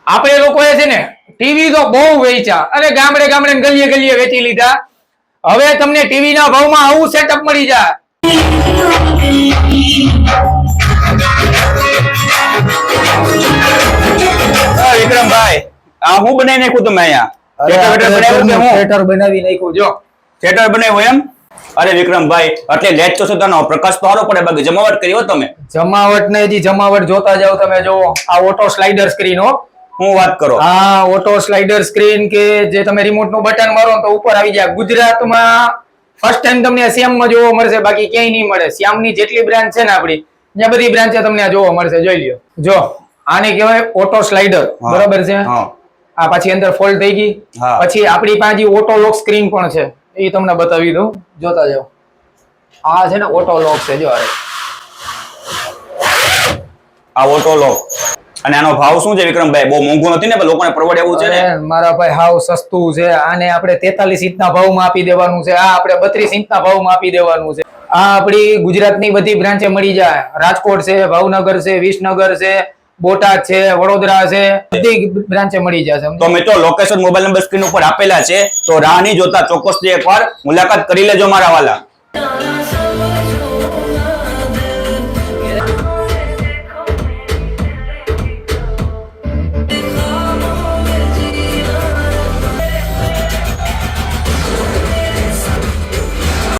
આપણે લોકોએ છે ને ટીવી તો બહુ વેચ્યા અને ગામડે ગામડે ગલીએ ગલીએ વેચી લીધા. હવે તમને ટીવી ના ભાવમાં આવું સેટઅપ મળી જાય. વિક્રમભાઈ આ હું બનાવી નાખ્યું તમે અહીંયા થિયેટર બનાવી નાખ્યું. જો થિયેટર બનાવ્યું એમ? અરે વિક્રમભાઈ એટલે લેટ તો સુધાનો પ્રકાશ તો સારો પડે. બાકી જમાવટ કરી હો તમે. જમાવટ ને હજી જમાવટ જોતા જાવ તમે. જો આ ઓટો સ્લાઇડર સ્ક્રીન હો. હું વાત કરો? હા, ઓટો સ્લાઇડર સ્ક્રીન કે જે તમે રિમોટ નું બટન મારો તો ઉપર આવી જાય. ગુજરાતમાં ફર્સ્ટ ટાઈમ તમને શ્યામમાં જોવા મળશે, બાકી ક્યાંય નહીં મળે. શ્યામની જેટલી બ્રાન્ચ છે ને આપડી, ત્યાં બધી બ્રાન્ચે તમને જોવા મળશે. જોઈ લ્યો. જો આને કહેવાય ઓટો સ્લાઇડર, બરોબર છે? આ પછી અંદર ફોલ્ડ થઈ ગઈ. પછી આપણી પાસે ઓટો લોક સ્ક્રીન પણ છે, એ તમને બતાવી દઉં. જોતા જાઓ. આ છે ને ઓટો લોક છે. જો આ ઓટો લોક. અને આનો ભાવ શું છે વિક્રમભાઈ? બહુ મોંઘું નથી ને? લોકોને પરવડે એવું છે ને? મારા ભાઈ હાવ સસ્તું છે. આને આપણે 43 ઇંચના ભાવમાં આપી દેવાનું છે. આ આપણે 32 ઇંચના ભાવમાં આપી દેવાનું છે. આ આપણી ગુજરાતની બધી બ્રાન્ચે મળી જાય. રાજકોટ છે, ભાવનગર છે, વિસનગર છે, બોટાદ છે, વડોદરા છે, બધી બ્રાન્ચે મળી જશે. તો મિત્રો લોકેશન મોબાઈલ નંબર સ્ક્રીન ઉપર આપેલા છે, તો રાહ નહીં જોતા ચોક્કસથી એકવાર મુલાકાત કરી લેજો મારા વાલા.